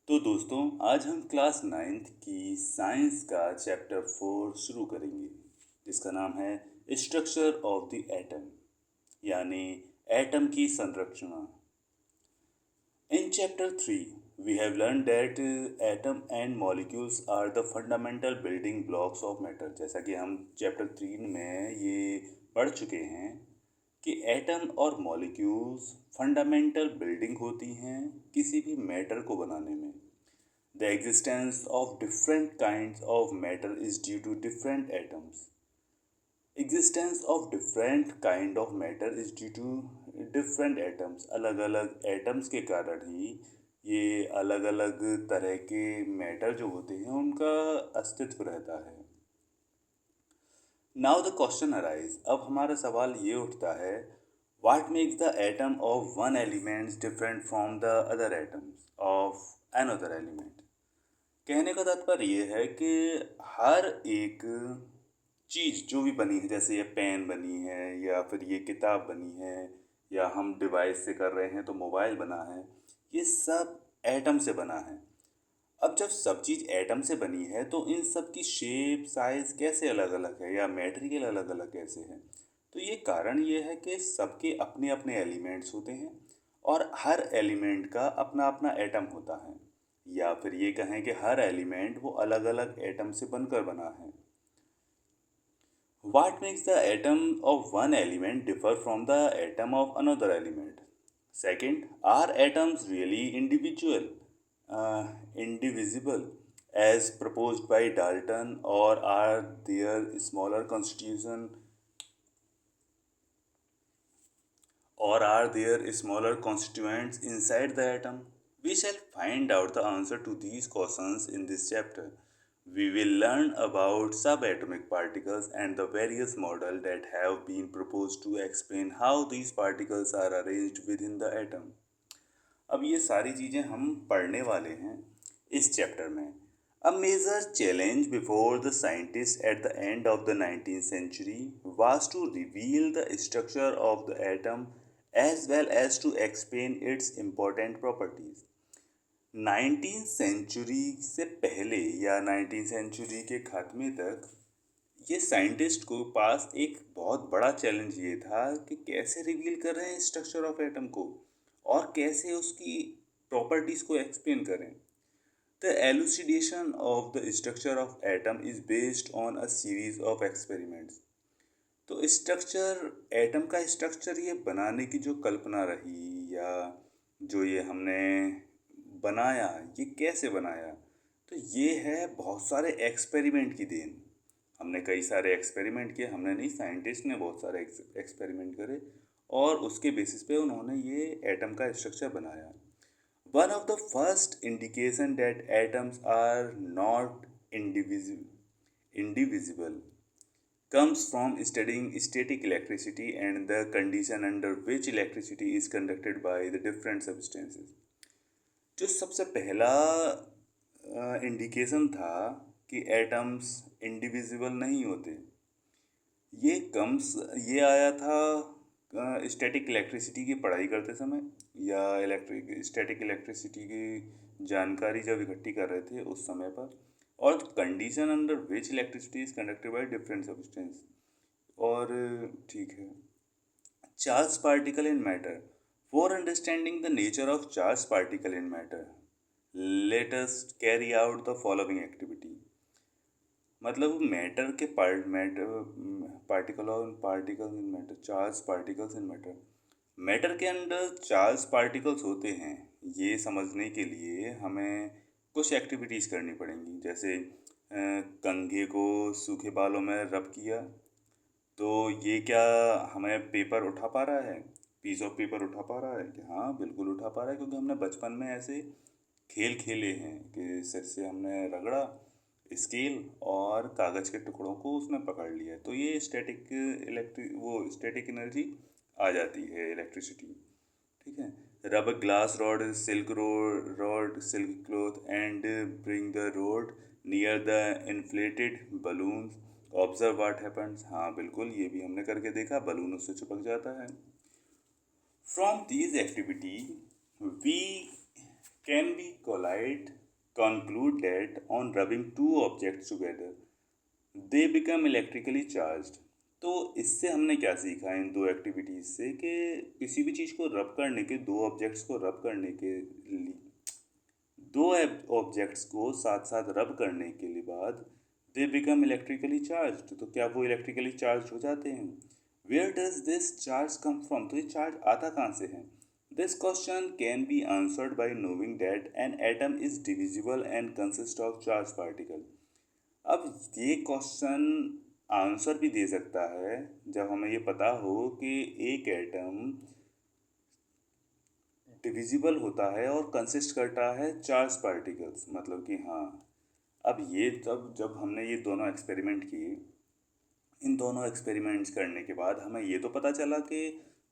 तो दोस्तों, आज हम क्लास नाइन्थ की साइंस का चैप्टर 4 शुरू करेंगे, जिसका नाम है स्ट्रक्चर ऑफ द एटम, यानी एटम की संरचना। इन chapter 3 we have learned that atom and molecules are the fundamental building blocks of matter। जैसा कि हम चैप्टर 3 में ये पढ़ चुके हैं कि एटम और मॉलिक्यूल्स फंडामेंटल बिल्डिंग होती हैं किसी भी मैटर को बनाने में। The existence of different kinds of matter is due to different atoms। Existence of different kind of matter is due to different atoms। अलग अलग एटम्स के कारण ही ये अलग अलग तरह के मैटर जो होते हैं उनका अस्तित्व रहता है। नाउ द क्वेश्चन अराइज, अब हमारा सवाल ये उठता है, what makes the atom of one element different from the other atoms of another element. कहने का तात्पर्य ये है कि हर एक चीज़ जो भी बनी है, जैसे ये पेन बनी है या फिर ये किताब बनी है या हम डिवाइस से कर रहे हैं तो मोबाइल बना है, ये सब एटम से बना है। अब जब सब चीज़ एटम से बनी है तो इन सब की शेप साइज कैसे अलग अलग है या मटेरियल अलग अलग कैसे है। तो ये कारण ये है कि सबके अपने अपने एलिमेंट्स होते हैं और हर एलिमेंट का अपना अपना एटम होता है, या फिर ये कहें कि हर एलिमेंट वो अलग अलग एटम से बनकर बना है। What makes the atom of one element differ from the atom of another element? Second, are atoms really indivisible, as proposed by Dalton, or are there smaller constituents inside the atom? We shall find out the answer to these questions in this chapter. We will learn about subatomic particles and the various models that have been proposed to explain how these particles are arranged within the atom। अब ये सारी चीज़ें हम पढ़ने वाले हैं इस chapter में। A major challenge before the scientists at the end of the 19th century was to reveal the structure of the atom as well as to explain its important properties। 19th century से पहले या 19th century के खात्मे तक ये scientist को पास एक बहुत बड़ा चैलेंज ये था कि कैसे रिवील कर रहे हैं स्ट्रक्चर ऑफ एटम को और कैसे उसकी प्रॉपर्टीज को एक्सप्लेन करें। The elucidation of the structure of atom is based on a series of experiments. तो स्ट्रक्चर, एटम का स्ट्रक्चर ये बनाने की जो कल्पना रही या जो ये हमने बनाया, ये कैसे बनाया, तो ये है बहुत सारे एक्सपेरिमेंट की देन। हमने कई सारे एक्सपेरिमेंट किए, हमने नहीं, साइंटिस्ट ने बहुत सारे एक्सपेरिमेंट करे और उसके बेसिस पे उन्होंने ये एटम का स्ट्रक्चर बनाया। One of the first indication that atoms are not indivisible comes from studying static electricity and the condition under which electricity is conducted by the different substances। जो सबसे पहला इंडिकेशन था कि एटम्स इंडिविजिबल नहीं होते, ये आया था स्टैटिक इलेक्ट्रिसिटी की पढ़ाई करते समय या स्टैटिक इलेक्ट्रिसिटी की जानकारी जब इकट्ठी कर रहे थे उस समय पर। और condition under which electricity is conducted by different substance. और ठीक है, charge particle in matter. For understanding the nature of charge particle in matter, let us carry out the following activity. मतलब मैटर के particles in matter, charge particles in matter. Matter के अंदर charge particles होते हैं, ये समझने के लिए हमें कुछ एक्टिविटीज़ करनी पड़ेंगी। जैसे कंघे को सूखे बालों में रब किया, तो ये क्या हमें पेपर उठा पा रहा है, पीस ऑफ पेपर उठा पा रहा है? कि हाँ, बिल्कुल उठा पा रहा है, क्योंकि हमने बचपन में ऐसे खेल खेले हैं कि सिर से हमने रगड़ा स्केल और कागज़ के टुकड़ों को उसने पकड़ लिया। तो ये स्टैटिक एनर्जी आ जाती है, इलेक्ट्रिसिटी। ठीक है। रब glass rod silk cloth and bring the road near the inflated balloon, observe what happens. हाँ बिल्कुल, ये भी हमने करके देखा, बलून उससे चिपक जाता है। From these activity we can be collide conclude that on rubbing two objects together they become electrically charged। तो इससे हमने क्या सीखा इन दो एक्टिविटीज़ से कि किसी भी चीज़ को रब करने के दो ऑब्जेक्ट्स को रब करने के लिए दो ऑब्जेक्ट्स को साथ साथ रब करने के लिए बाद दे बिकम इलेक्ट्रिकली चार्ज। तो क्या वो इलेक्ट्रिकली चार्ज हो जाते हैं? Where does this charge come from? तो ये चार्ज आता कहाँ से है? This question can be answered by knowing that an atom is divisible and consist of charge particle. अब ये क्वेश्चन आंसर भी दे सकता है जब हमें ये पता हो कि एक एटम डिविजिबल होता है और कंसिस्ट करता है चार्ज पार्टिकल्स। मतलब कि हाँ, अब ये तब जब हमने ये दोनों एक्सपेरिमेंट किए, इन दोनों एक्सपेरिमेंट्स करने के बाद हमें ये तो पता चला कि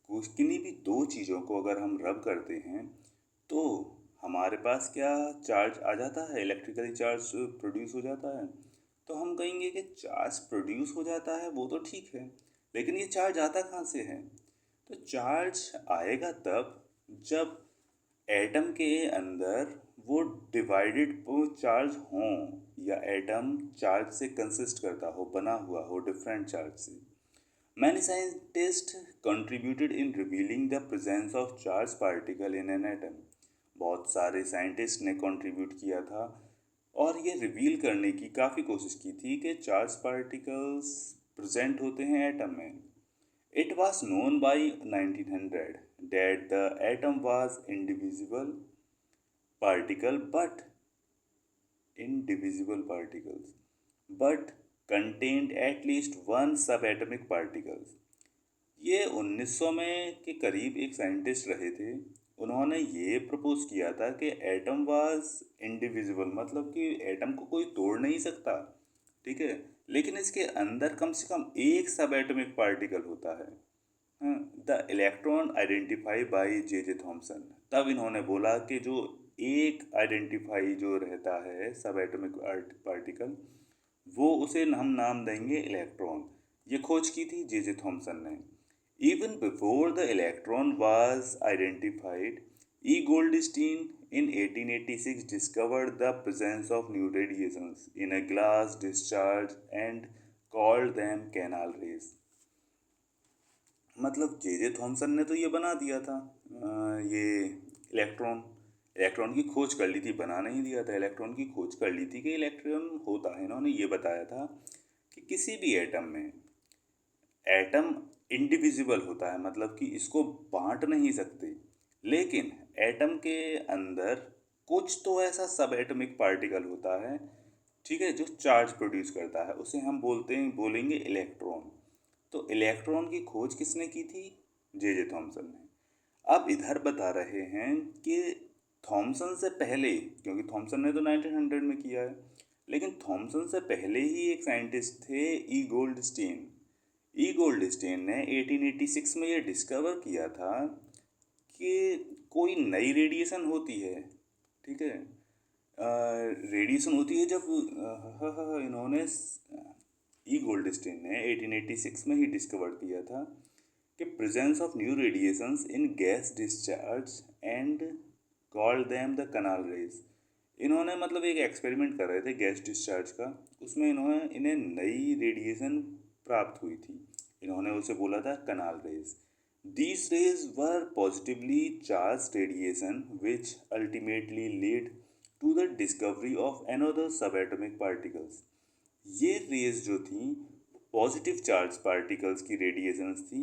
कुछ किन्हीं भी दो चीज़ों को अगर हम रब करते हैं तो हमारे पास क्या चार्ज आ जाता है, इलेक्ट्रिकली चार्ज प्रोड्यूस हो जाता है। तो हम कहेंगे कि चार्ज प्रोड्यूस हो जाता है वो तो ठीक है, लेकिन ये चार्ज आता कहाँ से है? तो चार्ज आएगा तब जब एटम के अंदर वो डिवाइडेड वो चार्ज हों या एटम चार्ज से कंसिस्ट करता हो, बना हुआ हो डिफरेंट चार्ज से। Many scientist contributed in revealing the presence of charge particle in an atom. बहुत सारे साइंटिस्ट ने कंट्रीब्यूट किया था और ये रिवील करने की काफ़ी कोशिश की थी कि चार्ज पार्टिकल्स प्रेजेंट होते हैं एटम में। It was known by 1900 that the atom was indivisible particles, but contained at least one subatomic particles। ये 1900 में के करीब एक साइंटिस्ट रहे थे। उन्होंने ये प्रपोज किया था कि एटम वाज इंडिविजिबल, मतलब कि एटम को कोई तोड़ नहीं सकता, ठीक है, लेकिन इसके अंदर कम से कम एक सब एटॉमिक पार्टिकल होता है, the electron identify by J Thomson. तब इन्होंने बोला कि जो एक आइडेंटिफाई जो रहता है सब एटॉमिक पार्टिकल, वो उसे हम नाम देंगे इलेक्ट्रॉन। ये खोज की थी जे थॉमसन ने। Even before the electron was identified, E Goldstein in 1886 discovered the presence of new radiations in a glass discharge and called them canal rays। मतलब जे थॉमसन ने तो ये बना दिया था, ये इलेक्ट्रॉन की खोज कर ली थी, बना नहीं दिया था, इलेक्ट्रॉन की खोज कर ली थी कि इलेक्ट्रॉन होता है। इन्होंने ये बताया था कि किसी भी एटम में एटम इंडिविजिबल होता है, मतलब कि इसको बांट नहीं सकते, लेकिन एटम के अंदर कुछ तो ऐसा सब एटॉमिक पार्टिकल होता है, ठीक है, जो चार्ज प्रोड्यूस करता है, उसे हम बोलेंगे इलेक्ट्रॉन। तो इलेक्ट्रॉन की खोज किसने की थी? जे थॉमसन ने। अब इधर बता रहे हैं कि थॉमसन से पहले, क्योंकि थॉमसन ने तो 1900 में किया है, लेकिन थॉमसन से पहले ही एक साइंटिस्ट थे ई गोल्डस्टीन ने 1886 में ये डिस्कवर किया था कि कोई नई रेडिएशन होती है, ठीक है, रेडिएशन होती है जब इन्होंने ई गोल्डस्टीन ने 1886 में ही डिस्कवर किया था कि presence of new radiations in gas discharge and called them the canal rays. इन्होंने मतलब एक एक्सपेरिमेंट कर रहे थे गैस डिस्चार्ज का, उसमें इन्हें नई रेडिएशन प्राप्त हुई थी, इन्होंने उसे बोला था canal raise. These rays were positively charged radiation which ultimately led to the discovery of another subatomic particles। ये रेज जो थी पॉजिटिव चार्ज पार्टिकल्स की रेडिएशंस थी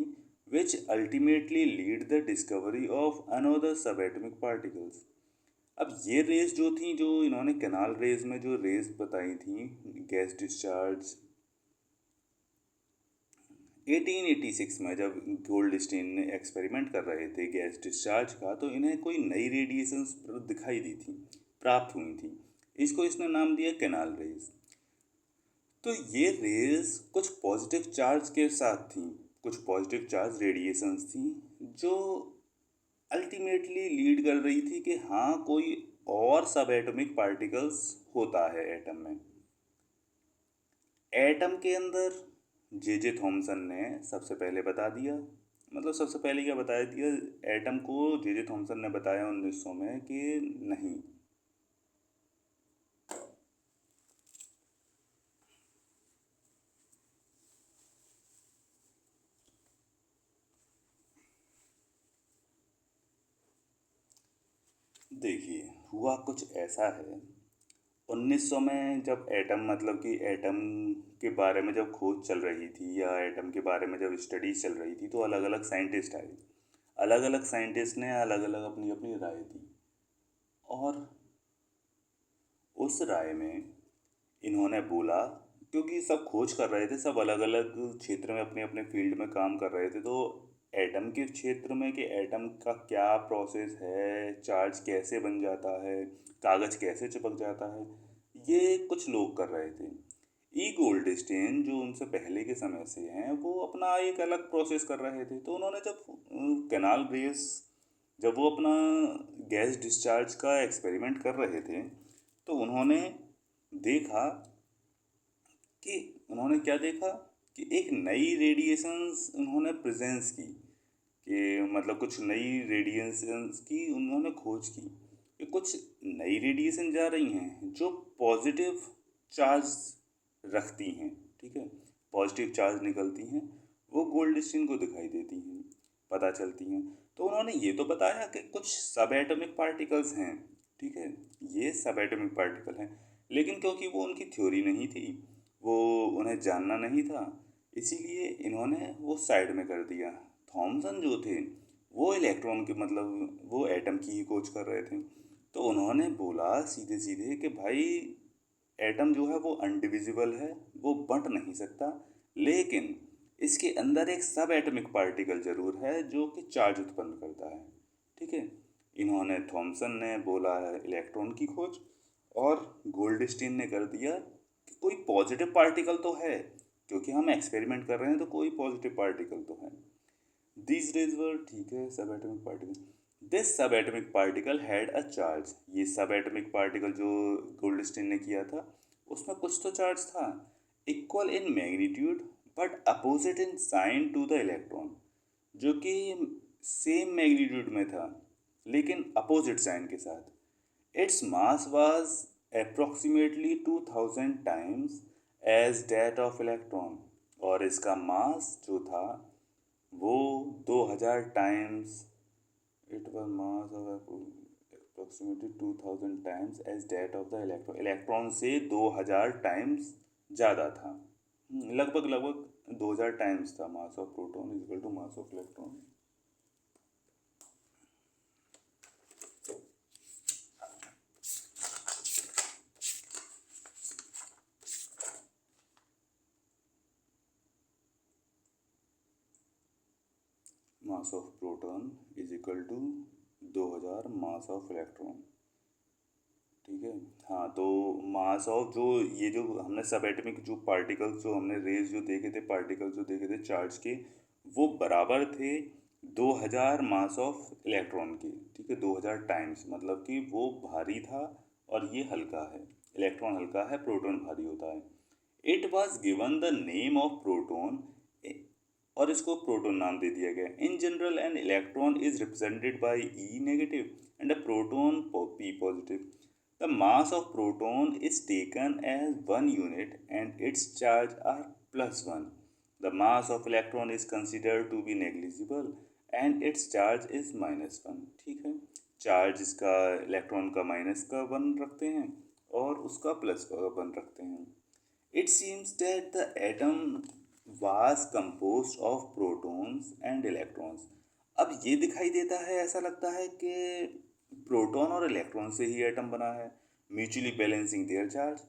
which ultimately lead the discovery of another subatomic particles। अब ये raise जो थी, जो इन्होंने कैनाल रेज में जो रेज बताई थी गैस डिस्चार्ज 1886 में जब गोल्डस्टीन ने एक्सपेरिमेंट कर रहे थे गैस डिस्चार्ज का, तो इन्हें कोई नई रेडिएशंस दिखाई दी थी, प्राप्त हुई थी, इसको इसने नाम दिया कैनाल रेज। तो ये रेज कुछ पॉजिटिव चार्ज के साथ थी, कुछ पॉजिटिव चार्ज रेडिएशंस थी जो अल्टीमेटली लीड कर रही थी कि हाँ कोई और सब एटॉमिक पार्टिकल्स होता है एटम में। एटम के अंदर जे थॉमसन ने सबसे पहले बता दिया, मतलब सबसे पहले क्या बताया दिया एटम को, जे थॉमसन ने बताया 1900 में कि नहीं, देखिए, हुआ कुछ ऐसा है, 1900 में जब एटम मतलब कि एटम के बारे में जब खोज चल रही थी या एटम के बारे में जब स्टडीज चल रही थी, तो अलग अलग साइंटिस्ट आए। अलग अलग साइंटिस्ट ने अलग अलग अपनी अपनी राय दी, और उस राय में इन्होंने बोला, क्योंकि सब खोज कर रहे थे, सब अलग अलग क्षेत्र में अपने अपने फील्ड में काम कर रहे थे, तो एटम के क्षेत्र में कि एटम का क्या प्रोसेस है, चार्ज कैसे बन जाता है, कागज़ कैसे चिपक जाता है, ये कुछ लोग कर रहे थे। ई गोल्डस्टेन जो उनसे पहले के समय से हैं, वो अपना एक अलग प्रोसेस कर रहे थे। तो उन्होंने जब कैनाल ब्रेस, जब वो अपना गैस डिस्चार्ज का एक्सपेरिमेंट कर रहे थे, तो उन्होंने देखा कि उन्होंने क्या देखा कि एक नई रेडिएशंस उन्होंने प्रेजेंस की, कि मतलब कुछ नई रेडिएशंस की उन्होंने खोज की कि कुछ नई रेडिएशन जा रही हैं जो पॉजिटिव चार्ज रखती हैं। ठीक है, पॉजिटिव चार्ज निकलती हैं, वो गोल्ड स्टीन को दिखाई देती हैं, पता चलती हैं। तो उन्होंने ये तो बताया कि कुछ सब एटॉमिक पार्टिकल्स हैं। ठीक है, ये सब एटॉमिक पार्टिकल हैं, लेकिन क्योंकि वो उनकी थ्योरी नहीं थी, वो उन्हें जानना नहीं था, इसीलिए इन्होंने वो साइड में कर दिया। थॉमसन जो थे, वो इलेक्ट्रॉन के मतलब वो एटम की ही खोज कर रहे थे। तो उन्होंने बोला सीधे सीधे कि भाई, एटम जो है वो अनडिविजिबल है, वो बंट नहीं सकता, लेकिन इसके अंदर एक सब एटॉमिक पार्टिकल जरूर है जो कि चार्ज उत्पन्न करता है। ठीक है, इन्होंने थॉमसन ने बोला है इलेक्ट्रॉन की खोज, और गोल्डस्टीन ने कर दिया कि कोई पॉजिटिव पार्टिकल तो है, क्योंकि हम एक्सपेरिमेंट कर रहे हैं तो कोई पॉजिटिव पार्टिकल तो है। These rays were, ठीक है, सब एटॉमिक पार्टिकल। दिस सब atomic particle had a charge. ये सब एटॉमिक पार्टिकल जो गोल्डस्टीन ने किया था, उसमें कुछ तो चार्ज था, equal in magnitude but opposite in sign to the electron, जो कि सेम मैग्नीट्यूड में था लेकिन अपोजिट साइन के साथ। Its mass was approximately 2000 times as that of electron, और इसका मास जो था वो 2000 times, it was mass of approximately 2000 times as that of the electron, electron से 2000 टाइम्स ज़्यादा था। लगभग लगभग 2000 टाइम्स था mass of proton is equal to mass of electron. Mass of proton is equal to 2000 mass of electron. ठीक है, हाँ, तो मास ऑफ जो ये जो हमने सब एटॉमिक जो पार्टिकल्स जो हमने रेज जो देखे थे, पार्टिकल्स जो देखे थे चार्ज के, वो बराबर थे 2000 मास ऑफ इलेक्ट्रॉन के। ठीक है, 2000 टाइम्स, मतलब कि वो भारी था और ये हल्का है। इलेक्ट्रॉन हल्का है, प्रोटॉन भारी होता है। It was given the name of proton, और इसको प्रोटॉन नाम दे दिया गया। In general an electron is represented by E negative and a proton P positive. The mass of proton is taken as 1 unit and its charge are +1. The mass of electron is considered to be negligible and its charge is -1. ठीक है, charge इसका electron का -1 रखते हैं और उसका +1 रखते हैं। It seems that the atom was composed of protons and electrons. अब ये दिखाई देता है, ऐसा लगता है कि प्रोटॉन और इलेक्ट्रॉन से ही एटम बना है, म्यूचुअली बैलेंसिंग देयर चार्ज,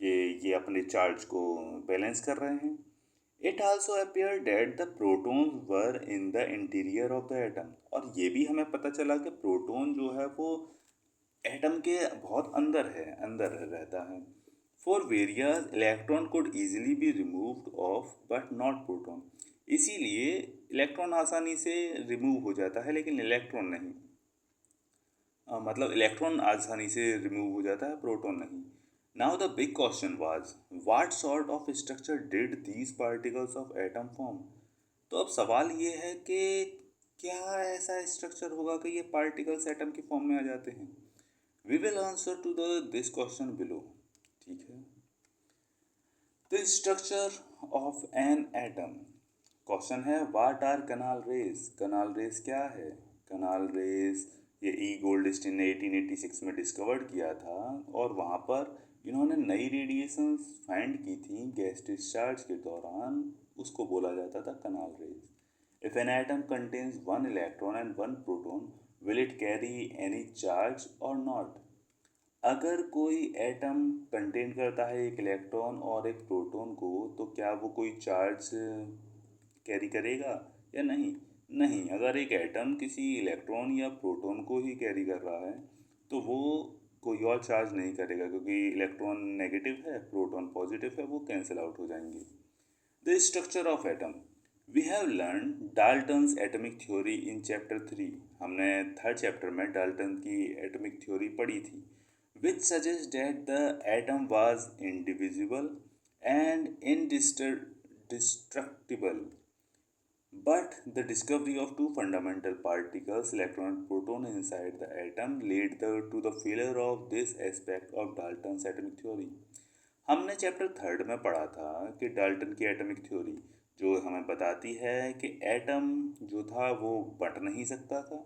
कि ये अपने चार्ज को बैलेंस कर रहे हैं। It also appear that the protons were in the interior of the atom, और ये भी हमें पता चला कि प्रोटॉन जो है वो एटम के बहुत अंदर है, अंदर रहता है। For various electron could easily be removed of but not proton, इसीलिए इलेक्ट्रॉन आसानी से रिमूव हो जाता है लेकिन इलेक्ट्रॉन नहीं। मतलब इलेक्ट्रॉन आसानी से रिमूव हो जाता है, प्रोटॉन नहीं। Now the big question was, what sort of structure did these particles of atom form. तो अब सवाल ये है कि क्या ऐसा स्ट्रक्चर होगा कि ये पार्टिकल्स एटम के फॉर्म में आ जाते हैं। We will answer to the this question below. ठीक है, the structure of an atom. Question है what are canal rays. Canal rays क्या है? कनाल रेज ये ई गोल्डस्टीन ने 1886 में डिस्कवर्ड किया था और वहाँ पर इन्होंने नई रेडिएशंस फाइंड की थी गैस डिस्चार्ज के दौरान। उसको बोला जाता था canal rays. If an atom contains one electron and one proton will it carry any charge or not. अगर कोई एटम कंटेन करता है एक इलेक्ट्रॉन और एक प्रोटॉन को, तो क्या वो कोई चार्ज कैरी करेगा या नहीं? नहीं। अगर एक एटम किसी इलेक्ट्रॉन या प्रोटॉन को ही कैरी कर रहा है तो वो कोई और चार्ज नहीं करेगा, क्योंकि इलेक्ट्रॉन नेगेटिव है, प्रोटॉन पॉजिटिव है, वो कैंसिल आउट हो जाएंगे। The structure of atom. We have learn Dalton's atomic theory in chapter 3। हमने थर्ड चैप्टर में डाल्टन की एटॉमिक थ्योरी पढ़ी थी, which suggests that the atom was indivisible and indestructible. But the discovery of two fundamental particles, electron and proton, inside the atom led to the failure of this aspect of Dalton's atomic theory. हमने chapter third में पढ़ा था कि Dalton की atomic theory जो हमें बताती है कि एटम जो था वो बट नहीं सकता था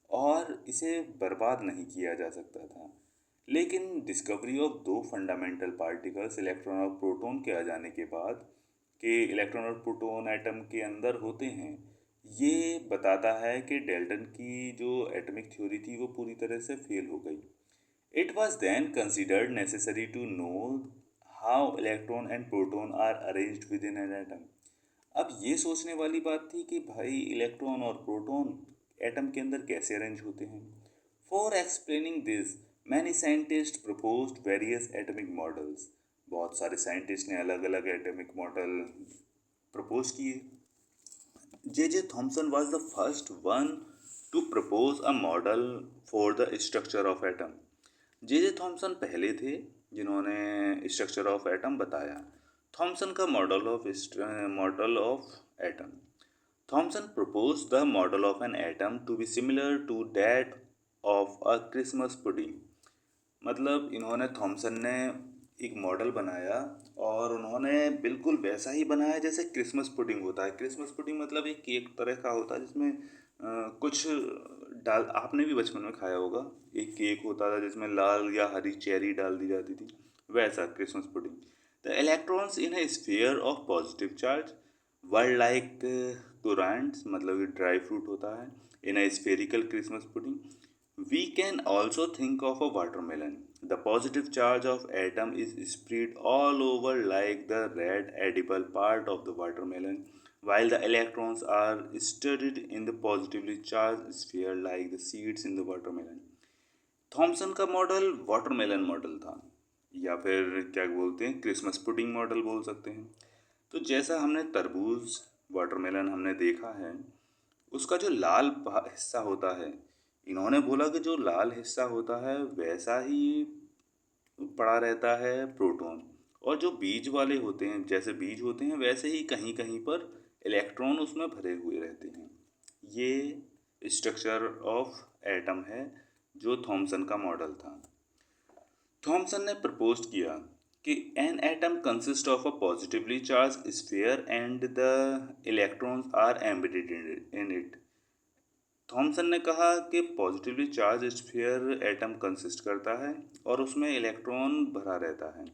और इसे बर्बाद नहीं किया जा सकता था। लेकिन डिस्कवरी ऑफ दो फंडामेंटल पार्टिकल्स इलेक्ट्रॉन और प्रोटॉन के आ जाने के बाद कि इलेक्ट्रॉन और प्रोटॉन एटम के अंदर होते हैं, ये बताता है कि डाल्टन की जो एटॉमिक थ्योरी थी वो पूरी तरह से फेल हो गई। It was then considered necessary to know how electron and proton are arranged within an atom. अब ये सोचने वाली बात थी कि भाई इलेक्ट्रॉन और प्रोटॉन एटम के अंदर कैसे अरेंज होते हैं। For explaining this many scientist proposed various atomic models. बहुत सारे साइंटिस्ट ने अलग अलग एटॉमिक मॉडल प्रपोज किए। J Thomson was the first one to propose a model for the structure of atom. J Thomson पहले थे जिन्होंने स्ट्रक्चर ऑफ एटम बताया। थॉमसन का model of atom. Thomson proposed the model of an atom to be similar to that of a Christmas pudding। मतलब इन्होंने Thompson ने एक model बनाया और उन्होंने बिल्कुल वैसा ही बनाया जैसे क्रिसमस पुडिंग होता है। क्रिसमस पुडिंग मतलब एक केक तरह का होता है जिसमें कुछ डाल, आपने भी बचपन में खाया होगा। एक केक होता था जिसमें लाल या हरी चेरी डाल दी जाती थी, वैसा Christmas pudding. The electrons in a sphere of positive charge were like currants, मतलब ये ड्राई फ्रूट होता है in a spherical Christmas pudding. We can also think of a watermelon. The positive charge of atom is spread all over like the red edible part of the watermelon, while the electrons are studied in the positively charged sphere like the seeds in the watermelon। Thomson का model watermelon model था, या फिर क्या बोलते हैं Christmas pudding model बोल सकते हैं। तो जैसा हमने तरबूज वाटरमेलन हमने देखा है, उसका जो लाल हिस्सा होता है, इन्होंने बोला कि जो लाल हिस्सा होता है वैसा ही पड़ा रहता है प्रोटॉन, और जो बीज वाले होते हैं, जैसे बीज होते हैं वैसे ही कहीं कहीं पर इलेक्ट्रॉन उसमें भरे हुए रहते हैं। ये स्ट्रक्चर ऑफ एटम है जो थॉमसन का मॉडल था। थॉमसन ने प्रपोज किया कि an atom consist of a positively charge sphere and the electrons are embedded in it. Thomson ने कहा कि positively charge sphere atom consist करता है और उसमें इलेक्ट्रॉन भरा रहता है।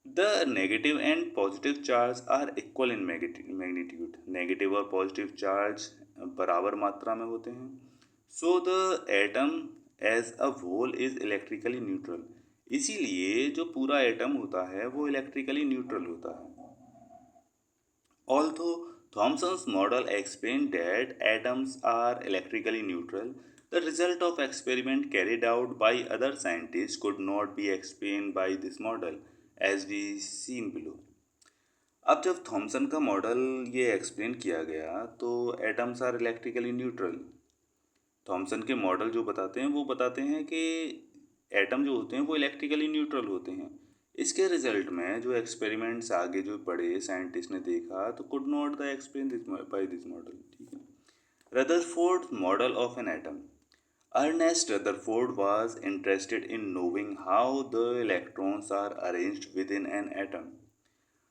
The negative and positive charge are equal in magnitude. Negative और पॉजिटिव चार्ज बराबर मात्रा में होते हैं। So the atom as a whole is electrically neutral. इसीलिए जो पूरा एटम होता है वो इलेक्ट्रिकली न्यूट्रल होता है। Although Thomson's model explained that atoms are electrically neutral, the result of experiment carried out by other scientists could not be explained by this model, as we seen below। अब जब Thompson का model ये explain किया गया तो atoms are electrically neutral. Thomson के model जो बताते हैं वो बताते हैं कि एटम जो होते हैं वो इलेक्ट्रिकली न्यूट्रल होते हैं। इसके रिजल्ट में जो एक्सपेरिमेंट्स आगे जो पढ़े साइंटिस्ट ने देखा तो could not the explain this by this model. ठीक है। Rutherford model of an atom. Ernest Rutherford was interested in knowing how the electrons are arranged within an atom.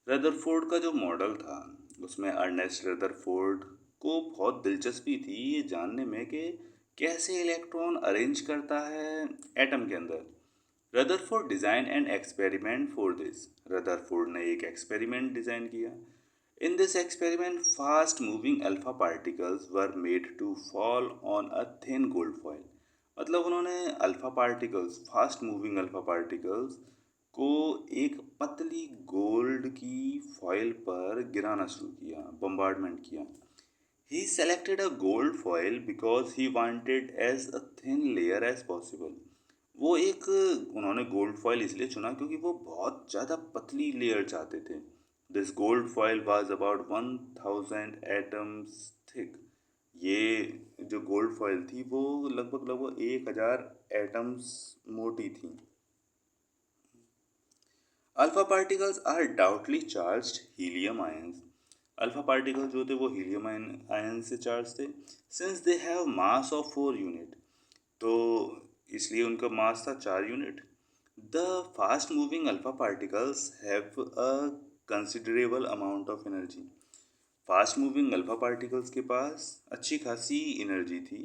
Rutherford का जो मॉडल था उसमें Ernest Rutherford को बहुत दिलचस्पी थी ये जानने में कि कैसे इलेक्ट्रॉन अरेंज करता है एटम के अंदर। Rutherford design an experiment for this. Rutherford ने एक एक्सपेरिमेंट डिजाइन किया। In this experiment fast moving alpha particles were made to fall on a thin gold foil. मतलब उन्होंने alpha particles, fast moving alpha particles को एक पतली gold की foil पर गिराना शुरू किया, बम्बार्डमेंट किया। He selected a gold foil because he wanted as a thin layer as possible. वो एक उन्होंने गोल्ड फॉइल इसलिए चुना क्योंकि वो बहुत ज़्यादा पतली लेयर चाहते थे। This gold foil was about 1000 atoms thick. ये जो गोल्ड फॉइल थी वो लगभग लगभग 1000 एटम्स मोटी थी। Alpha particles are doubly charged helium ions. Alpha particle जो थे वो हीलियम आयन से चार्ज थे। Since they have mass of 4 unit, तो इसलिए उनका मास था 4 unit. The fast moving alpha particles have a considerable amount of energy. Fast moving alpha particles के पास अच्छी खासी एनर्जी थी।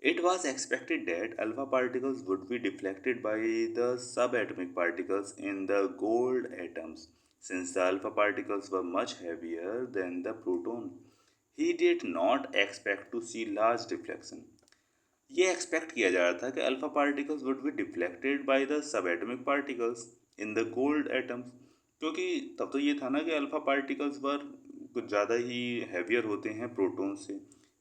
It was expected that alpha particles would be deflected by the subatomic particles in the gold atoms, since the alpha particles were much heavier than the proton. He did not expect to see large deflection. ये expect किया जा रहा था कि alpha particles would be deflected by the subatomic particles in the gold atoms, क्योंकि तब तो ये था ना कि अल्फा पार्टिकल्स पर कुछ ज़्यादा ही हैवियर होते हैं प्रोटॉन से।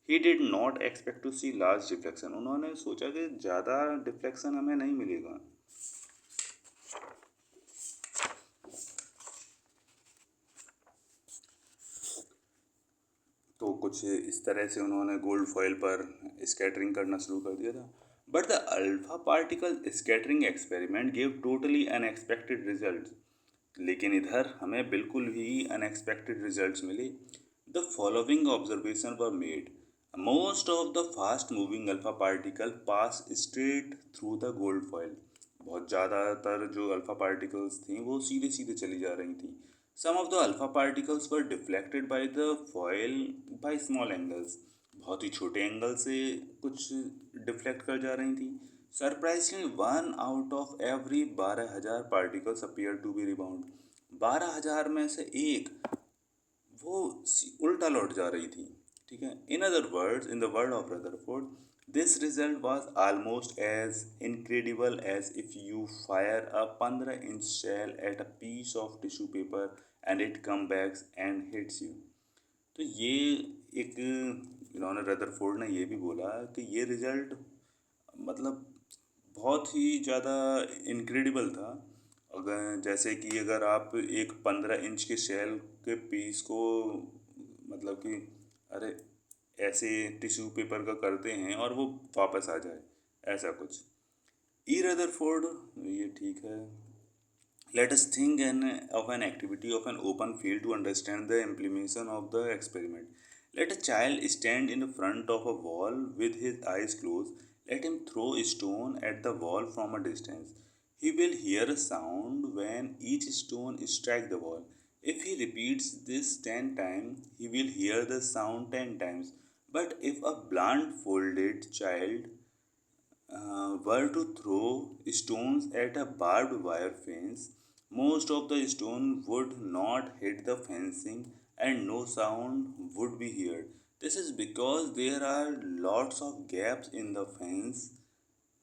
He did not expect to see large deflection. उन्होंने सोचा कि ज़्यादा डिफ्लेक्शन हमें नहीं मिलेगा। तो कुछ इस तरह से उन्होंने गोल्ड फॉइल पर स्कैटरिंग करना शुरू कर दिया था। But the alpha particle scattering experiment give totally unexpected result. लेकिन इधर हमें बिल्कुल ही अनएक्सपेक्टेड रिजल्ट्स मिले। The following observation were made. Most of the fast moving alpha particle pass straight through the gold foil. बहुत ज़्यादातर जो अल्फा पार्टिकल्स थी वो सीधे सीधे चली जा रही थी। Some of the alpha particles were deflected by the foil by small angles. बहुत ही छोटे एंगल से कुछ डिफ्लेक्ट कर जा रही थी। Surprisingly 1 out of every 12,000 particles appear to be rebound. 12,000 में से एक वो उल्टा लौट जा रही थी। ठीक है। In other words, in the word of Rutherford, this result was almost as incredible as if you fire a 15 inch shell at a piece of tissue paper and it come backs and hits you. तो ये एक, इन्होंने Rutherford ने ये भी बोला कि ये रिजल्ट मतलब बहुत ही ज़्यादा इनक्रेडिबल था। अगर जैसे कि अगर आप एक 15 इंच के शेल के पीस को मतलब कि अरे ऐसे टिश्यू पेपर का करते हैं और वो वापस आ जाए, ऐसा कुछ। ई रदरफोर्ड, ये ठीक है। Let us think of an activity of an open field to understand the implementation of the experiment. Let a child stand in front of a wall with his eyes closed. Let him throw a stone at the wall from a distance. He will hear a sound when each stone strikes the wall. If he repeats this 10 times, he will hear the sound 10 times. But if a blindfolded child were to throw stones at a barbed wire fence, most of the stone would not hit the fencing and no sound would be heard. This is because there are lots of gaps in the fence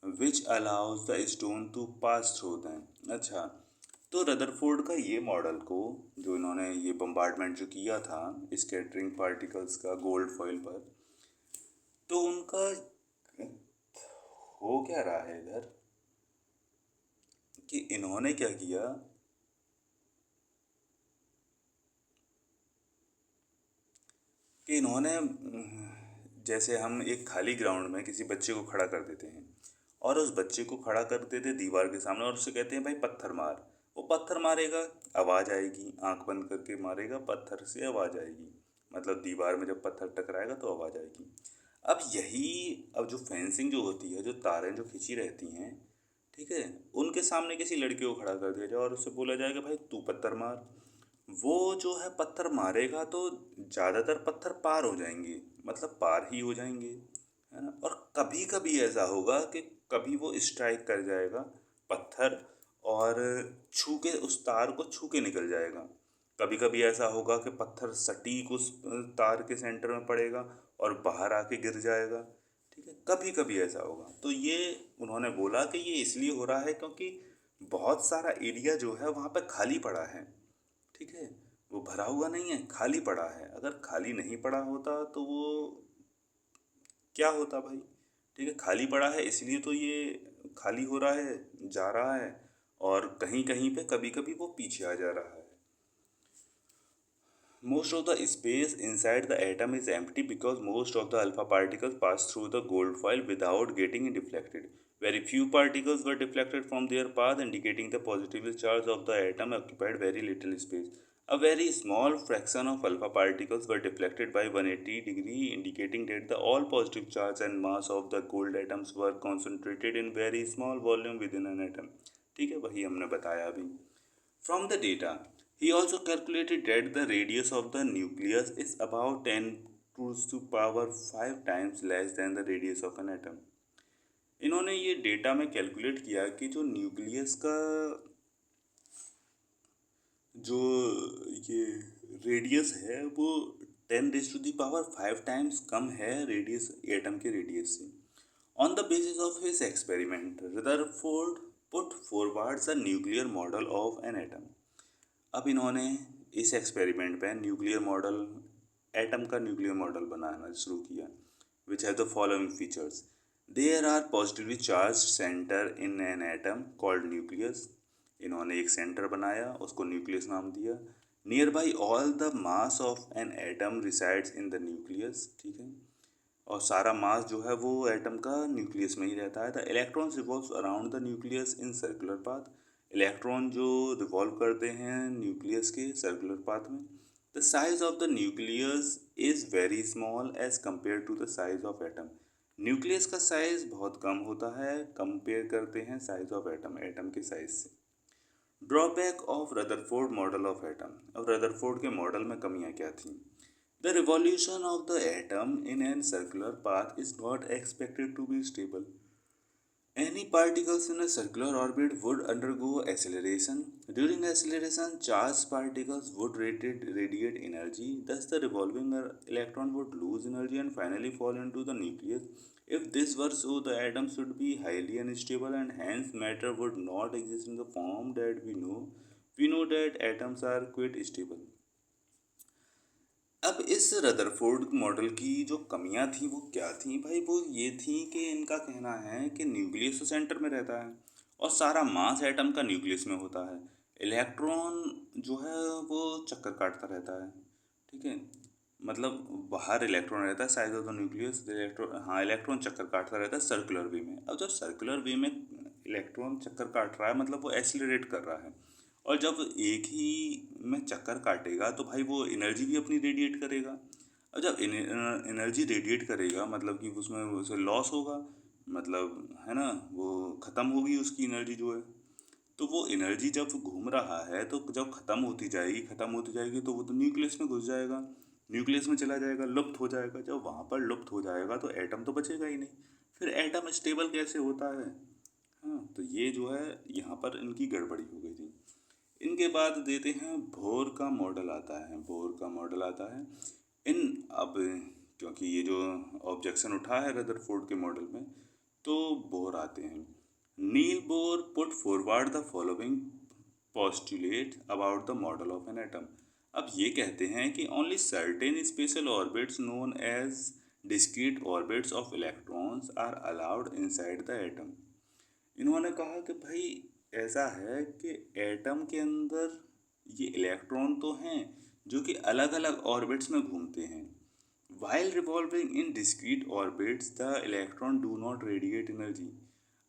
which allows the stone to pass through them. अच्छा, तो Rutherford का ये model को, जो इन्होंने ये bombardment जो किया था स्कैटरिंग पार्टिकल्स का गोल्ड फॉइल पर, तो उनका हो क्या रहा है इधर कि इन्होंने क्या किया कि इन्होंने जैसे हम एक खाली ग्राउंड में किसी बच्चे को खड़ा कर देते हैं और उस बच्चे को खड़ा कर देते दीवार के सामने और उससे कहते हैं भाई पत्थर मार। वो पत्थर मारेगा, आवाज़ आएगी, आंख बंद करके मारेगा, पत्थर से आवाज़ आएगी। मतलब दीवार में जब पत्थर टकराएगा तो आवाज़ आएगी। अब यही, अब जो फेंसिंग जो होती है, जो तारें जो खिंची रहती हैं, ठीक है, उनके सामने किसी लड़के को खड़ा कर दिया जाए और उससे बोला जाएगा भाई तू पत्थर मार। वो जो है पत्थर मारेगा तो ज़्यादातर पत्थर पार हो जाएंगे, मतलब पार ही हो जाएंगे, है ना। और कभी कभी ऐसा होगा कि कभी वो स्ट्राइक कर जाएगा पत्थर, और छू के उस तार को छू के निकल जाएगा। कभी कभी ऐसा होगा कि पत्थर सटीक उस तार के सेंटर में पड़ेगा और बाहर आके गिर जाएगा। ठीक है, कभी कभी ऐसा होगा। तो ये उन्होंने बोला कि ये इसलिए हो रहा है क्योंकि बहुत सारा एरिया जो है वहाँ पे खाली पड़ा है। ठीक है, वो भरा हुआ नहीं है, खाली पड़ा है। अगर खाली नहीं पड़ा होता तो वो क्या होता भाई। ठीक है, खाली पड़ा है इसलिए तो ये खाली हो रहा है, जा रहा है, और कहीं कहीं पे कभी कभी वो पीछे आ जा रहा है। Most of the space inside the atom is empty because most of the alpha particles pass through the gold foil without getting deflected. Very few particles were deflected from their path, indicating the positive charge of the atom occupied very little space. A very small fraction of alpha particles were deflected by 180 degree, indicating that the all positive charge and mass of the gold atoms were concentrated in very small volume within an atom. ठीक है, वही हमने बताया अभी। From the data, he also calculated that the radius of the nucleus is about 10 to power 5 times less than the radius of an atom. इन्होंने ये data में calculate किया कि जो न्यूक्लियस का जो ये रेडियस है वो 10 to the power 5 टाइम्स कम है रेडियस एटम के रेडियस से। On the basis of his experiment, Rutherford put forwards a nuclear model of an atom. अब इन्होंने इस एक्सपेरिमेंट पे न्यूक्लियर मॉडल, एटम का न्यूक्लियर मॉडल बनाना शुरू किया, which have the following features. There are positively charge centre in an atom called nucleus. इन्होंने एक सेंटर बनाया, उसको न्यूक्लियस नाम दिया। Near by all the mass of an atom resides in the nucleus. ठीक है, और सारा मास जो है वो एटम का न्यूक्लियस में ही रहता है। The electrons revolves around the nucleus in circular path. Electron जो रिवॉल्व करते हैं न्यूक्लियस के सर्कुलर पाथ में। The size of the nucleus is very small as compare to the size of atom. Nucleus का साइज बहुत कम होता है कंपेयर करते हैं साइज ऑफ एटम, एटम के साइज से। Drawback of Rutherford model of atom. अब रदरफोर्ड के मॉडल में कमियां क्या थी। The revolution of the atom in a circular path is not expected to be stable. Any particles in a circular orbit would undergo acceleration. During acceleration, charged particles would radiate energy, thus, the revolving electron would lose energy and finally fall into the nucleus. If this were so, the atoms would be highly unstable and hence matter would not exist in the form that we know. We know that atoms are quite stable. अब इस Rutherford model की जो कमियां थी वो क्या थी भाई, वो ये थी कि इनका कहना है कि न्यूक्लियस तो सेंटर में रहता है और सारा मास एटम का न्यूक्लियस में होता है। इलेक्ट्रॉन जो है वो चक्कर काटता रहता है। ठीक है, मतलब बाहर इलेक्ट्रॉन रहता है size of the nucleus, electron, हाँ, इलेक्ट्रॉन चक्कर काटता रहता है सर्कुलर वे में। अब जब सर्कुलर वे में इलेक्ट्रॉन चक्कर काट रहा है मतलब वो एक्सीलरेट कर रहा है, और जब एक ही में चक्कर काटेगा तो भाई वो एनर्जी भी अपनी रेडिएट करेगा। और जब एनर्जी रेडिएट करेगा मतलब कि उसमें उसे लॉस होगा, मतलब है ना, वो ख़त्म होगी उसकी एनर्जी जो है। तो वो एनर्जी जब घूम रहा है तो जब ख़त्म होती जाएगी तो वो तो न्यूक्लियस में घुस जाएगा, न्यूक्लियस में चला जाएगा, लुप्त हो जाएगा। जब वहाँ पर लुप्त हो जाएगा तो एटम तो बचेगा ही नहीं, फिर एटम स्टेबल कैसे होता है। हाँ, तो ये जो है यहाँ पर इनकी गड़बड़ी हो गई थी। इनके बाद देते हैं बोर का मॉडल आता है। बोर का मॉडल आता है इन अब क्योंकि ये जो ऑब्जेक्शन उठा है रदरफोर्ड के मॉडल में, तो बोर आते हैं। Niels Bohr put forward the following postulate about the model of an atom. अब ये कहते हैं कि only certain special orbits known as discrete orbits of electrons are allowed inside the atom. इन्होंने कहा कि भाई ऐसा है कि एटम के अंदर ये इलेक्ट्रॉन तो हैं जो कि अलग अलग ऑर्बिट्स में घूमते हैं। While revolving in discrete orbits the electron do not radiate energy.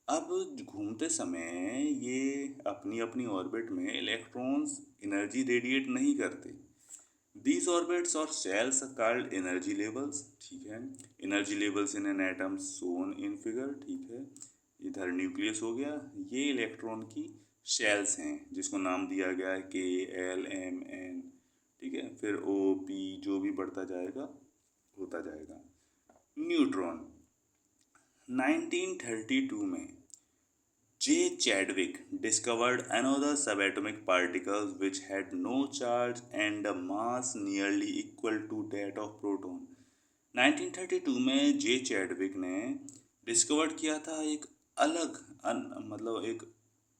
अब घूमते समय ये अपनी अपनी ऑर्बिट में इलेक्ट्रॉन्स एनर्जी रेडिएट नहीं करते। दीज ऑर्बिट्स और शेल्स कॉल्ड एनर्जी लेवल्स। ठीक है, energy levels in an atom shown in figure. ठीक है, इधर न्यूक्लियस हो गया, ये इलेक्ट्रॉन की शेल्स हैं जिसको नाम दिया गया है K L M N। ठीक है, फिर O P जो भी बढ़ता जाएगा होता जाएगा। न्यूट्रॉन, 1932 में J. Chadwick discovered another subatomic particle which had no charge and a mass nearly equal to that of proton. 1932 में जे चैडविक ने डिस्कवर किया था एक अलग मतलब एक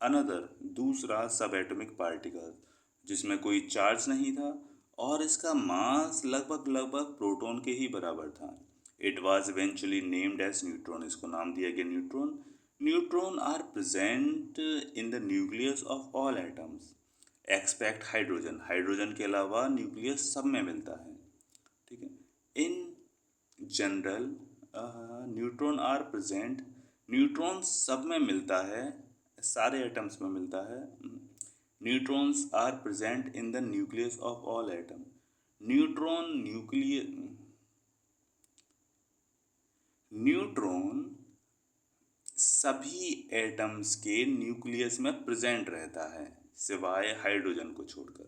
अनदर दूसरा सब एटॉमिक पार्टिकल जिसमें कोई चार्ज नहीं था और इसका मास लगभग लगभग प्रोटॉन के ही बराबर था. It was eventually named as neutron. इसको नाम दिया गया neutron. Neutron are present in the nucleus of all atoms expect hydrogen. Hydrogen के अलावा न्यूक्लियस सब में मिलता है. ठीक है. In general neutron are present. Neutron सब में मिलता है, सारे एटम्स में मिलता है. Neutrons are present in the nucleus of all atom. Neutron सभी एटम्स के न्यूक्लियस में प्रेजेंट रहता है सिवाय हाइड्रोजन को छोड़कर.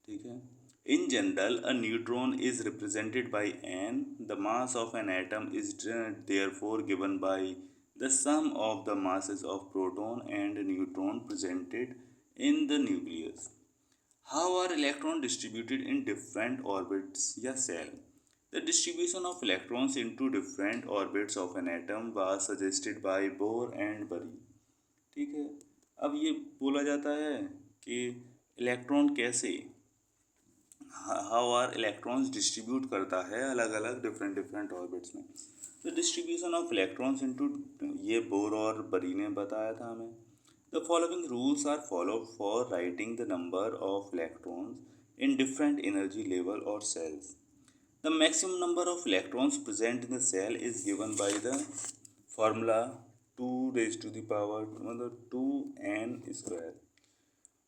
ठीक है. In general, a neutron is represented by n. The mass of an atom is therefore given by the sum of the masses of proton and neutron presented in the nucleus. How are electrons distributed in different orbits या cell? The distribution of electrons into different orbits of an atom was suggested by Bohr and Bury. ठीक है. अब ये बोला जाता है कि electron कैसे हाउ आर इलेक्ट्रॉन्स डिस्ट्रीब्यूट करता है अलग अलग डिफरेंट ऑर्बिट्स में. The distribution of electrons into ये बोर और बरी ने बताया था हमें. The following rules are follow for writing the number of electrons in different energy level और shells. The maximum number of electrons present in the shell is given by the formula 2 मतलब 2n square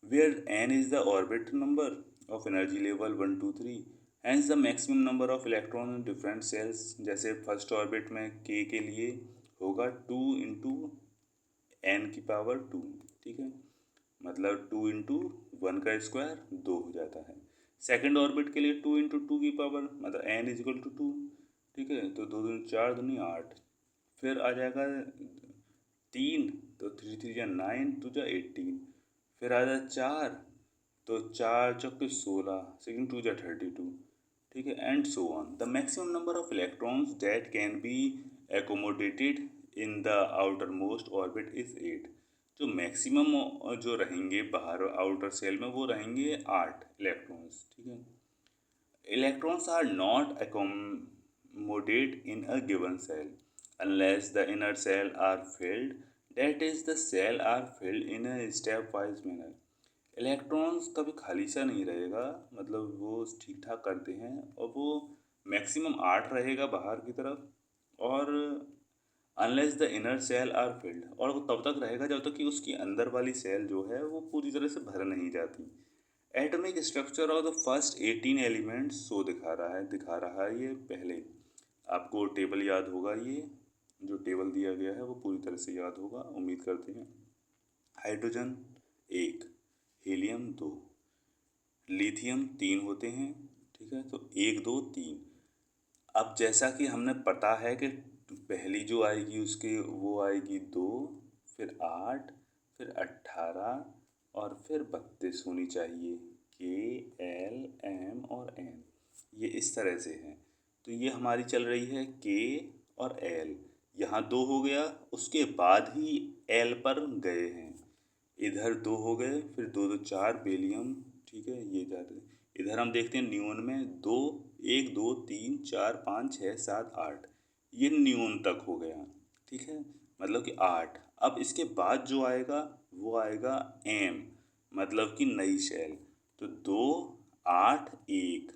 where n is the orbital number of energy level 1 2 3. hence the maximum number of electron in different cells जैसे first orbit में k के लिए होगा 2 into n की power 2. ठीक है. मतलब 2 इंटू 1 का स्क्वायर 2 हो जाता है. सेकेंड ऑर्बिट के लिए 2 इंटू 2 की पावर मतलब n इज इक्वल टू 2. ठीक है. तो 2 दूनी 4 दूनी 8. फिर आ जाएगा 3 तो 3 3 या 9 2 या 18. फिर आ जाए 4 तो 4 चौके 16 सेकेंड 2 या 32. ठीक है. And so on. The maximum number of electrons that can be accommodated in the outer most orbit is 8. जो मैक्सिमम जो रहेंगे बाहर आउटर सेल में वो रहेंगे 8 इलेक्ट्रॉन्स. ठीक है. Electrons are not accommodate in a given cell unless the inner cell are filled, that is the cell are filled in a stepwise manner. Electrons कभी खाली सा नहीं रहेगा मतलब वो ठीक ठाक करते हैं और वो मैक्सिमम 8 रहेगा बाहर की तरफ और unless the inner shell are filled और वो तब तक रहेगा जब तक कि उसकी अंदर वाली सेल जो है वो पूरी तरह से भर नहीं जाती. Atomic structure of the first 18 elements so दिखा रहा है ये पहले. आपको टेबल याद होगा. ये जो टेबल दिया गया है वो पूरी तरह से याद होगा उम्मीद करते हैं. हाइड्रोजन 1, हीलियम 2, लिथियम 3 होते हैं. ठीक है. तो 1 2 3. अब जैसा कि हमने पता है कि पहली जो आएगी उसके वो आएगी 2 फिर 8 फिर 18 और फिर 32 होनी चाहिए. के एल एम और एन ये इस तरह से है. तो ये हमारी चल रही है के और एल. यहाँ 2 हो गया उसके बाद ही एल पर गए हैं. इधर 2 हो गए फिर 2 2 4 बेलियम. ठीक है. ये जाते हैं. इधर हम देखते हैं न्यून में 2 1 2 3 4 5 6 7 8 ये न्यून तक हो गया. ठीक है. मतलब कि 8. अब इसके बाद जो आएगा वो आएगा एम मतलब कि नई शेल. तो 2 8 1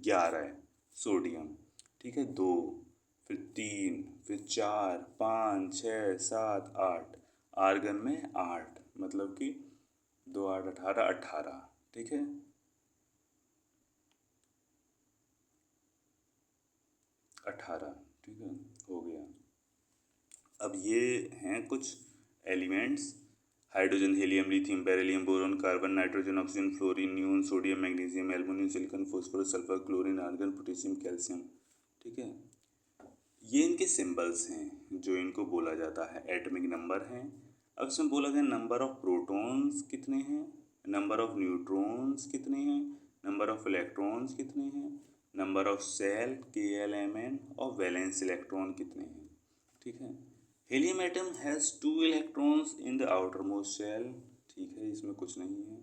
11 सोडियम. ठीक है. 2 फिर 3 फिर 4 5 6 7 8 आर्गन में 8 मतलब कि 2 8 18 18. ठीक है. ठीक है. हो गया. अब ये हैं कुछ elements. Hydrogen helium lithium beryllium boron carbon nitrogen oxygen fluorine neon sodium magnesium aluminium silicon phosphorus sulphur chlorine argon potassium calcium. ठीक है. ये इनके सिंबल्स हैं जो इनको बोला जाता है, एटॉमिक नंबर हैं। अब इसमें बोला गया नंबर ऑफ प्रोटॉन्स कितने हैं, नंबर ऑफ न्यूट्रॉन्स कितने हैं, नंबर ऑफ इलेक्ट्रॉन्स कितने हैं, नंबर ऑफ सेल KLMN और वैलेंस इलेक्ट्रॉन कितने हैं। ठीक है। Helium atom has 2 electrons in the outermost shell. ठीक है, इसमें कुछ नहीं है।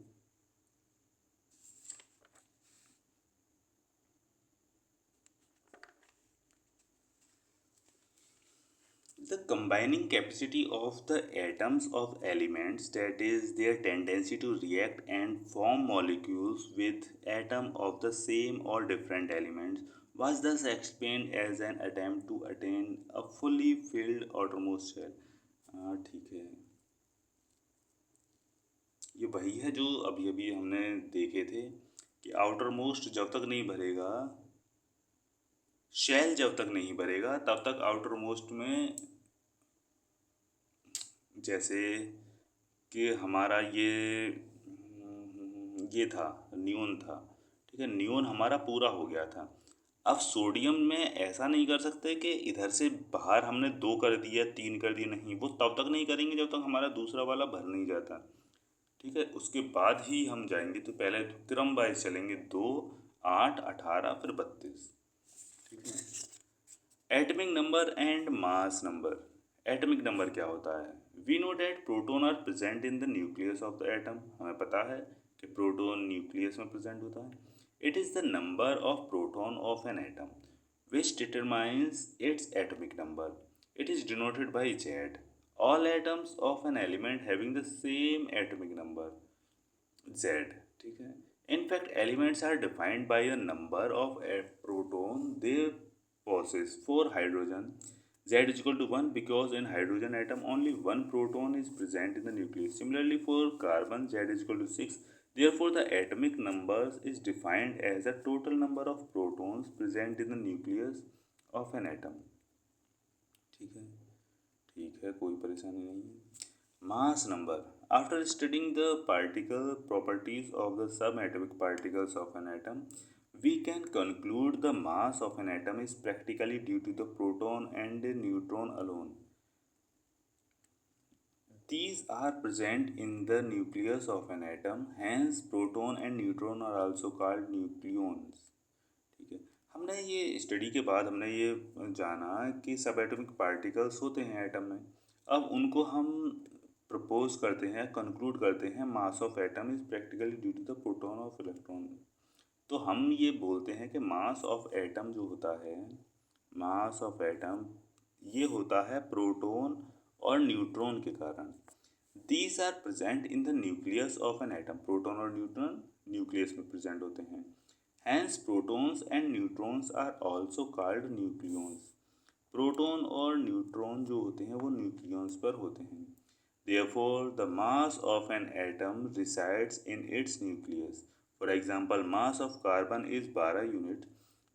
The combining capacity of the atoms of elements, that is their tendency to react and form molecules with atom of the same or different elements, was thus explained as an attempt to attain a fully filled outermost shell. ठीक है, ये वही है जो अभी अभी हमने देखे थे कि आउटर मोस्ट जब तक नहीं भरेगा, शेल जब तक नहीं भरेगा तब तक आउटर मोस्ट में, जैसे कि हमारा ये था, नियोन था। ठीक है, नियोन हमारा पूरा हो गया था। अब सोडियम में ऐसा नहीं कर सकते कि इधर से बाहर हमने 2 कर दिया 3 कर दिया, नहीं, वो तब तक नहीं करेंगे जब तक हमारा दूसरा वाला भर नहीं जाता। ठीक है, उसके बाद ही हम जाएंगे। तो पहले क्रम वाइज चलेंगे, 2, 8, 18 फिर 32। ठीक है। Atomic number and mass number. Atomic number क्या होता है? We know that proton are present in the nucleus of the atom. हमें पता है कि प्रोटोन न्यूक्लियस में प्रेजेंट होता है। It is the number of proton of an atom which determines its atomic number. It is denoted by Z. All atoms of an element having the same atomic number, Z. ठीक है। In fact, elements are defined by a number of a proton they possess. For hydrogen, Z is equal to 1 because in hydrogen atom only one proton is present in the nucleus. Similarly, for carbon, Z is equal to 6. Therefore, the atomic numbers is defined as the total number of protons present in the nucleus of an atom. ठीक है, ठीक है, कोई परेशानी नहीं है। Mass number. After studying the particle properties of the subatomic particles of an atom, we can conclude the mass of an atom is practically due to the proton and neutron alone. These are present in the nucleus of an atom, hence proton and neutron are also called nucleons. ठीक है, हमने ये study के बाद हमने ये जाना कि सब एटॉमिक पार्टिकल्स होते हैं एटम में। अब उनको हम प्रपोज करते हैं, कंक्लूड करते हैं, mass of atom is practically due to the proton of electron. तो हम ये बोलते हैं कि मास ऑफ एटम जो होता है, मास ऑफ एटम ये होता है प्रोटॉन और न्यूट्रॉन के कारण। These are present in the nucleus of an atom. Proton और न्यूट्रॉन न्यूक्लियस में प्रेजेंट होते हैं। Hence, protons and neutrons are also called nucleons. Proton और न्यूट्रॉन जो होते हैं वो न्यूक्लियंस पर होते हैं। Therefore, the mass of an atom resides in its nucleus. For example, mass of carbon is 12 unit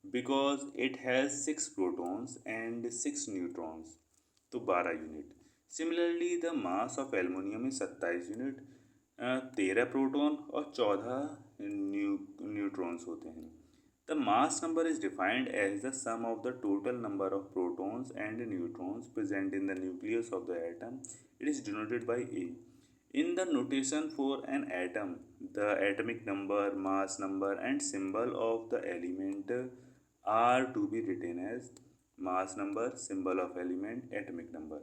because it has 6 protons and 6 neutrons. तो 12 unit. Similarly, the mass of aluminium is 27 unit, 13 proton और 14 neutrons होते हैं। The mass number is defined as the sum of the total number of protons and neutrons present in the nucleus of the atom. It is denoted by A. In the notation for an atom, the atomic number, mass number and symbol of the element are to be written as mass number, symbol of element, atomic number.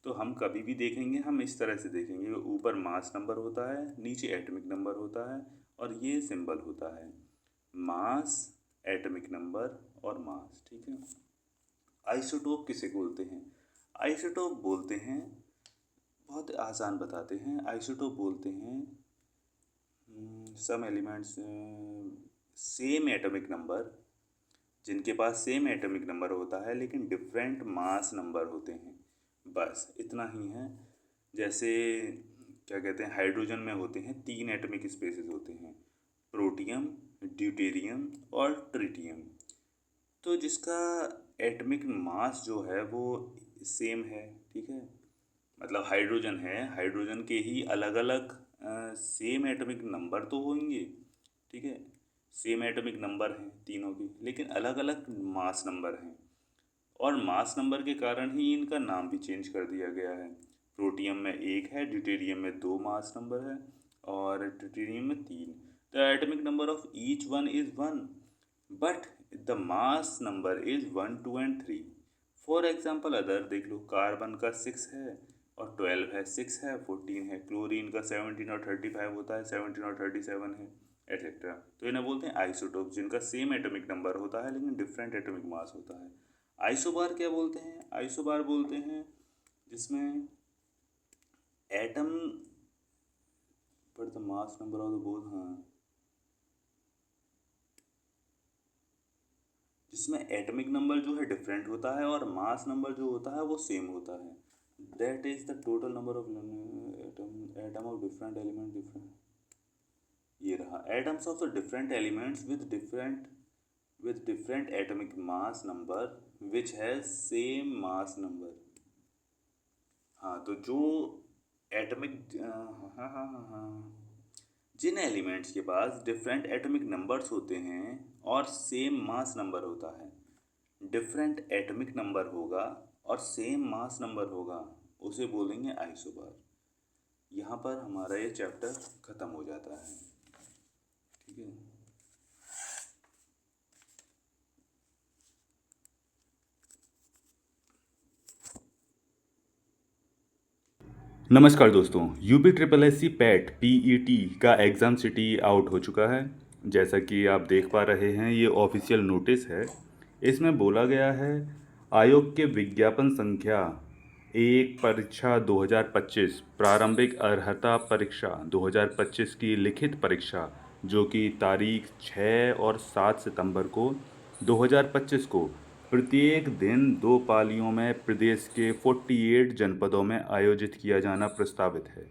तो हम कभी भी देखेंगे, हम इस तरह से देखेंगे, ऊपर मास नंबर होता है, नीचे एटॉमिक नंबर होता है और ये सिंबल होता है, मास, एटॉमिक नंबर और मास। ठीक है। आइसोटोप किसे बोलते हैं? आइसोटोप बोलते हैं, बहुत आसान बताते हैं, आइसोटोप बोलते हैं some elements same atomic number, जिनके पास सेम एटॉमिक नंबर होता है लेकिन डिफरेंट मास नंबर होते हैं। बस इतना ही है। जैसे क्या कहते हैं, हाइड्रोजन में होते हैं 3 एटॉमिक स्पेसेस होते हैं, प्रोटियम, ड्यूटेरियम और ट्रिटियम। तो जिसका एटॉमिक मास जो है वो सेम है। ठीक है, मतलब हाइड्रोजन है, हाइड्रोजन के ही अलग अलग सेम एटॉमिक नंबर तो होंगे। ठीक है, सेम एटॉमिक नंबर हैं तीनों की, लेकिन अलग अलग मास नंबर हैं। और मास नंबर के कारण ही इनका नाम भी चेंज कर दिया गया है। प्रोटियम में 1 है, ड्यूटेरियम में 2 मास नंबर है और ट्रिटियम में 3। The atomic number of each one is 1 but the mass number is 1, 2 and 3। For example other देख लो, कार्बन का 6 है और 12 है, 6 है 14 है, क्लोरीन का 17 और 35 होता है, 17 और 37 है, एटसेट्रा। तो इन्हें बोलते हैं आइसोटोप, जिनका सेम एटॉमिक नंबर होता है लेकिन डिफरेंट एटॉमिक मास होता है। आइसोबार क्या बोलते हैं? आइसोबार बोलते हैं जिसमें एटम पर the mass number of the both, हाँ, जिसमें एटॉमिक नंबर जो है डिफरेंट होता है और मास नंबर जो होता है वो सेम होता है। That is the total number of atom of different element different. ये रहा, atoms of the different elements with different atomic mass number which has same mass number। हाँ, तो जो एटॉमिक, हाँ हाँ हाँ हाँ, जिन एलिमेंट्स के पास डिफरेंट एटॉमिक नंबर्स होते हैं और सेम मास नंबर होता है, डिफरेंट एटॉमिक नंबर होगा और सेम मास नंबर होगा, उसे बोलेंगे आइसोबार। यहाँ पर हमारा ये चैप्टर ख़त्म हो जाता है। ठीक है। नमस्कार दोस्तों, UP triple S C PET PET का एग्ज़ाम सिटी आउट हो चुका है। जैसा कि आप देख पा रहे हैं, ये ऑफिशियल नोटिस है। इसमें बोला गया है आयोग के विज्ञापन संख्या 1 परीक्षा 2025 प्रारंभिक अर्हता परीक्षा 2025 की लिखित परीक्षा, जो कि तारीख 6 और 7 सितंबर को 2025 को प्रत्येक दिन 2 पालियों में प्रदेश के 48 जनपदों में आयोजित किया जाना प्रस्तावित है।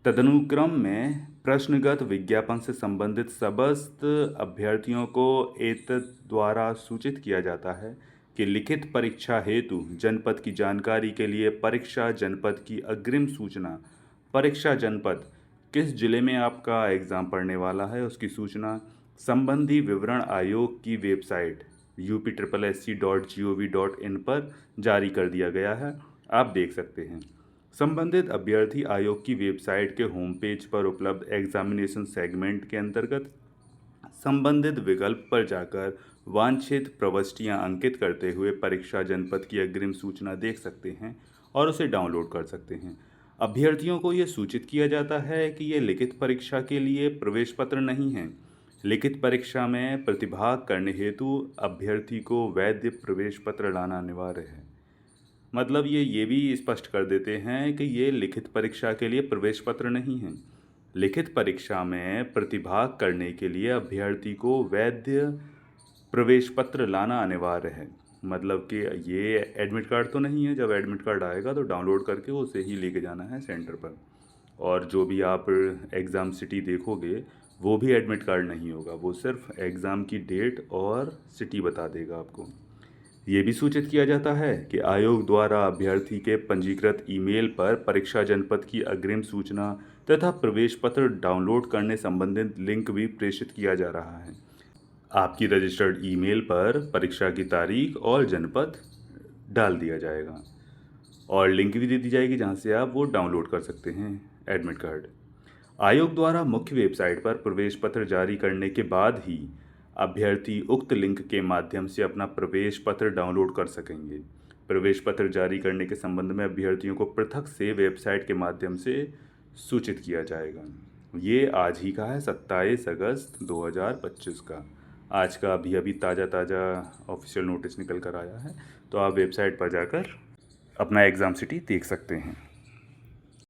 तदनुक्रम में प्रश्नगत विज्ञापन से संबंधित समस्त अभ्यर्थियों को एतद द्वारा सूचित किया जाता है कि लिखित परीक्षा हेतु जनपद की जानकारी के लिए परीक्षा जनपद की अग्रिम सूचना, परीक्षा जनपद किस जिले में आपका एग्ज़ाम पढ़ने वाला है उसकी सूचना, संबंधी विवरण आयोग की वेबसाइट UPSSC.gov.in पर जारी कर दिया गया है। आप देख सकते हैं। संबंधित अभ्यर्थी आयोग की वेबसाइट के होम पेज पर उपलब्ध एग्जामिनेशन सेगमेंट के अंतर्गत संबंधित विकल्प पर जाकर वांछित प्रविष्टियां अंकित करते हुए परीक्षा जनपद की अग्रिम सूचना देख सकते हैं और उसे डाउनलोड कर सकते हैं। अभ्यर्थियों को यह सूचित किया जाता है कि ये लिखित परीक्षा के लिए प्रवेश पत्र नहीं है। लिखित परीक्षा में प्रतिभाग करने हेतु अभ्यर्थी को वैध प्रवेश पत्र लाना अनिवार्य है। मतलब ये भी स्पष्ट कर देते हैं कि ये लिखित परीक्षा के लिए प्रवेश पत्र नहीं है। लिखित परीक्षा में प्रतिभाग करने के लिए अभ्यर्थी को वैध प्रवेश पत्र लाना अनिवार्य है। मतलब कि ये एडमिट कार्ड तो नहीं है, जब एडमिट कार्ड आएगा तो डाउनलोड करके उसे ही लेके जाना है सेंटर पर। और जो भी आप एग्ज़ाम सिटी देखोगे वो भी एडमिट कार्ड नहीं होगा, वो सिर्फ एग्ज़ाम की डेट और सिटी बता देगा आपको। ये भी सूचित किया जाता है कि आयोग द्वारा अभ्यर्थी के पंजीकृत ईमेल पर परीक्षा जनपद की अग्रिम सूचना तथा प्रवेश पत्र डाउनलोड करने संबंधित लिंक भी प्रेषित किया जा रहा है। आपकी रजिस्टर्ड ईमेल पर परीक्षा की तारीख और जनपद डाल दिया जाएगा और लिंक भी दे दी जाएगी जहां से आप वो डाउनलोड कर सकते हैं एडमिट कार्ड। आयोग द्वारा मुख्य वेबसाइट पर प्रवेश पत्र जारी करने के बाद ही अभ्यर्थी उक्त लिंक के माध्यम से अपना प्रवेश पत्र डाउनलोड कर सकेंगे। प्रवेश पत्र जारी करने के संबंध में अभ्यर्थियों को पृथक से वेबसाइट के माध्यम से सूचित किया जाएगा। ये आज ही का है, 27 अगस्त 2025 का। आज का अभी ताज़ा ऑफिशियल नोटिस निकल कर आया है, तो आप वेबसाइट पर जाकर अपना एग्ज़ाम सिटी देख सकते हैं।